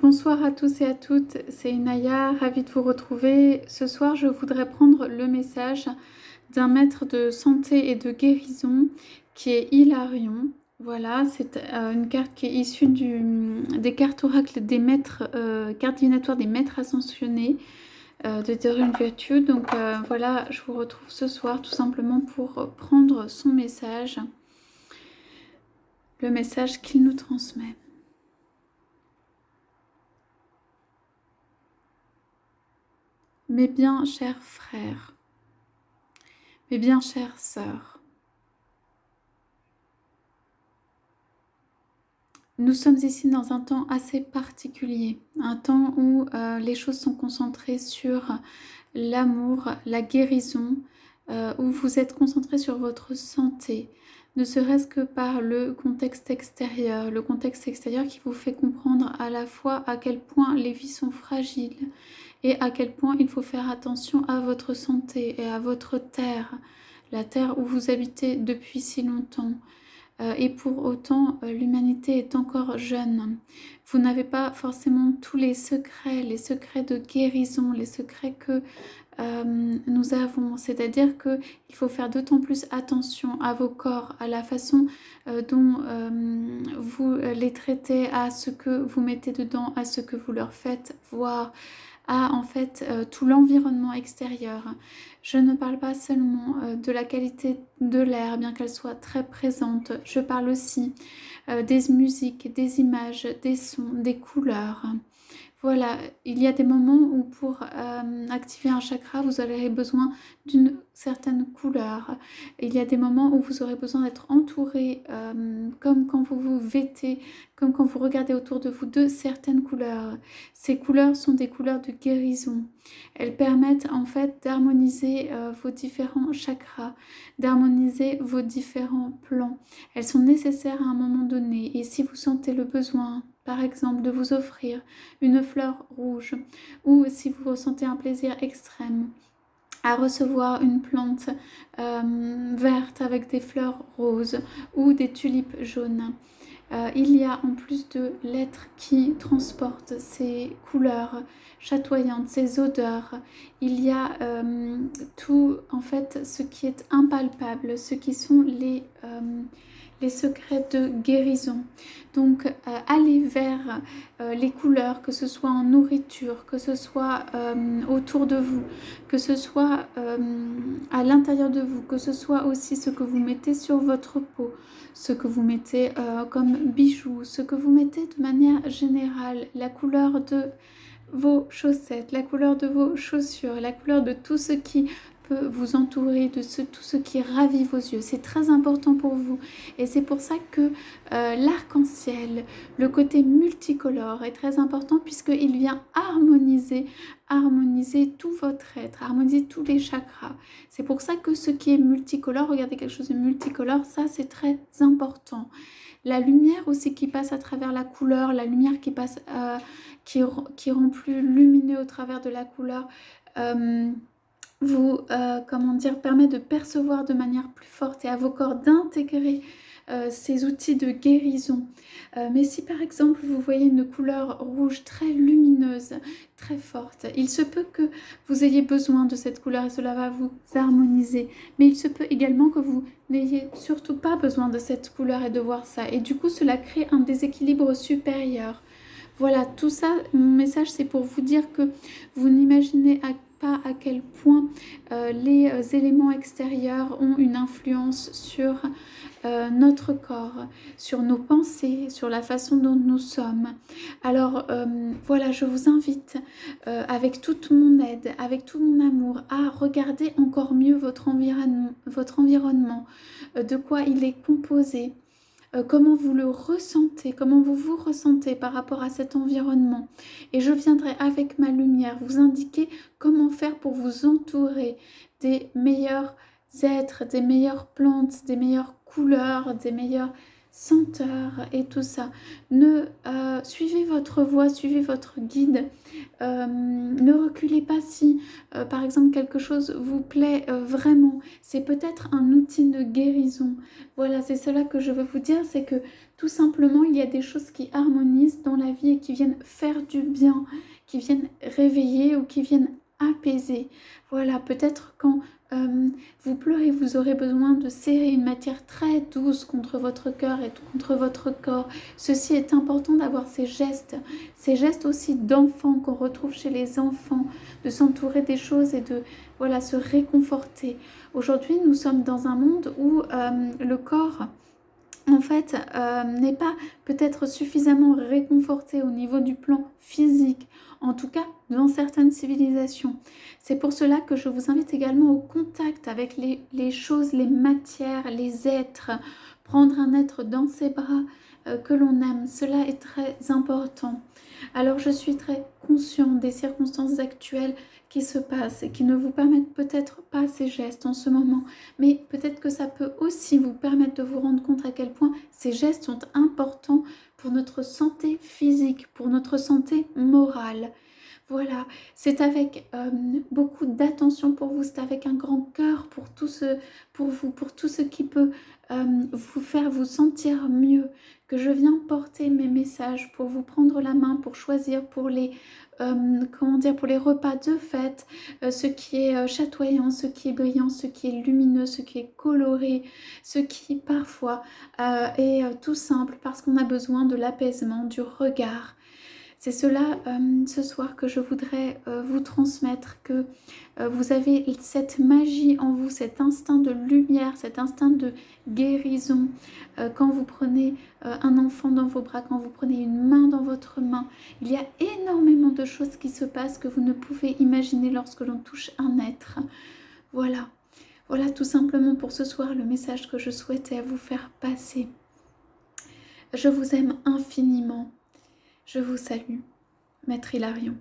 Bonsoir à tous et à toutes, c'est Inaya, ravie de vous retrouver. Ce soir, je voudrais prendre le message d'un maître de santé et de guérison qui est Hilarion. Voilà, c'est une carte qui est issue des cartes oracles des maîtres, cartes divinatoires des maîtres ascensionnés de Doreen Virtue. Donc voilà, je vous retrouve ce soir tout simplement pour prendre son message, le message qu'il nous transmet. Mes bien chers frères, mes bien chères sœurs, nous sommes ici dans un temps assez particulier, un temps où les choses sont concentrées sur l'amour, la guérison, où vous êtes concentré sur votre santé, ne serait-ce que par le contexte extérieur qui vous fait comprendre à la fois à quel point les vies sont fragiles et à quel point il faut faire attention à votre santé et à votre terre, la terre où vous habitez depuis si longtemps. Et pour autant, l'humanité est encore jeune. Vous n'avez pas forcément tous les secrets de guérison, les secrets que nous avons. C'est-à-dire qu'il faut faire d'autant plus attention à vos corps, à la façon dont vous les traitez, à ce que vous mettez dedans, à ce que vous leur faites voir, à en fait tout l'environnement extérieur. Je ne parle pas seulement de la qualité de l'air, bien qu'elle soit très présente. Je parle aussi des musiques, des images, des sons, des couleurs. Voilà, il y a des moments où pour activer un chakra, vous aurez besoin d'une certaine couleur. Il y a des moments où vous aurez besoin d'être entouré, comme quand vous vous vêtez, comme quand vous regardez autour de vous, de certaines couleurs. Ces couleurs sont des couleurs de guérison. Elles permettent en fait d'harmoniser vos différents chakras, d'harmoniser vos différents plans. Elles sont nécessaires à un moment donné. Et si vous sentez le besoin, par exemple, de vous offrir une fleur rouge, ou si vous ressentez un plaisir extrême à recevoir une plante verte avec des fleurs roses ou des tulipes jaunes. Il y a en plus de l'être qui transporte ces couleurs chatoyantes, ces odeurs. Il y a tout en fait ce qui est impalpable, ce qui sont les secrets de guérison. Donc allez vers les couleurs, que ce soit en nourriture, que ce soit autour de vous, que ce soit à l'intérieur de vous, que ce soit aussi ce que vous mettez sur votre peau, ce que vous mettez comme bijoux, ce que vous mettez de manière générale, la couleur de vos chaussettes, la couleur de vos chaussures, la couleur de tout ce qui peut vous entourer, de tout ce qui ravit vos yeux. C'est très important pour vous et c'est pour ça que l'arc-en-ciel, le côté multicolore est très important puisqu'il vient harmoniser tout votre être, harmoniser tous les chakras. C'est pour ça que ce qui est multicolore, regardez quelque chose de multicolore, ça c'est très important. La lumière aussi qui passe à travers la couleur, la lumière qui passe, qui rend plus lumineux au travers de la couleur, vous, comment dire, permet de percevoir de manière plus forte et à vos corps d'intégrer ces outils de guérison. Mais si par exemple vous voyez une couleur rouge très lumineuse, très forte, il se peut que vous ayez besoin de cette couleur et cela va vous harmoniser. Mais il se peut également que vous n'ayez surtout pas besoin de cette couleur et de voir ça. Et du coup, cela crée un déséquilibre supérieur. Voilà, tout ça, mon message, c'est pour vous dire que vous n'imaginez pas à quel point les éléments extérieurs ont une influence sur notre corps, sur nos pensées, sur la façon dont nous sommes. Alors voilà, je vous invite avec toute mon aide, avec tout mon amour, à regarder encore mieux votre environnement, de quoi il est composé. Comment vous le ressentez, comment vous vous ressentez par rapport à cet environnement. Et je viendrai avec ma lumière vous indiquer comment faire pour vous entourer des meilleurs êtres, des meilleures plantes, des meilleures couleurs, des meilleures senteurs et tout ça. Suivez votre voie, suivez votre guide. Ne reculez pas si, par exemple, quelque chose vous plaît vraiment. C'est peut-être un outil de guérison. Voilà, c'est cela que je veux vous dire, c'est que tout simplement, il y a des choses qui harmonisent dans la vie et qui viennent faire du bien, qui viennent réveiller ou qui viennent apaiser. Voilà, peut-être quand vous pleurez, vous aurez besoin de serrer une matière très douce contre votre cœur et contre votre corps. Ceci est important d'avoir ces gestes aussi d'enfants qu'on retrouve chez les enfants, de s'entourer des choses et de voilà, se réconforter. Aujourd'hui, nous sommes dans un monde où le corps en fait, n'est pas peut-être suffisamment réconforté au niveau du plan physique, en tout cas dans certaines civilisations. C'est pour cela que je vous invite également au contact avec les choses, les matières, les êtres, prendre un être dans ses bras que l'on aime, cela est très important. Alors je suis très consciente des circonstances actuelles qui se passent et qui ne vous permettent peut-être pas ces gestes en ce moment, mais peut-être que ça peut aussi vous permettre de vous rendre compte à quel point ces gestes sont importants pour notre santé physique, pour notre santé morale. Voilà, c'est avec beaucoup d'attention pour vous, c'est avec un grand cœur pour tout ce, pour vous, pour tout ce qui peut vous faire vous sentir mieux, que je viens porter mes messages pour vous prendre la main, pour choisir pour les, comment dire, pour les repas de fête, ce qui est chatoyant, ce qui est brillant, ce qui est lumineux, ce qui est coloré, ce qui parfois est tout simple parce qu'on a besoin de l'apaisement, du regard. C'est cela ce soir que je voudrais vous transmettre, que vous avez cette magie en vous, cet instinct de lumière, cet instinct de guérison. Quand vous prenez un enfant dans vos bras, quand vous prenez une main dans votre main, il y a énormément de choses qui se passent que vous ne pouvez imaginer lorsque l'on touche un être. Voilà, voilà tout simplement pour ce soir le message que je souhaitais vous faire passer. Je vous aime infiniment. Je vous salue, Maître Hilarion.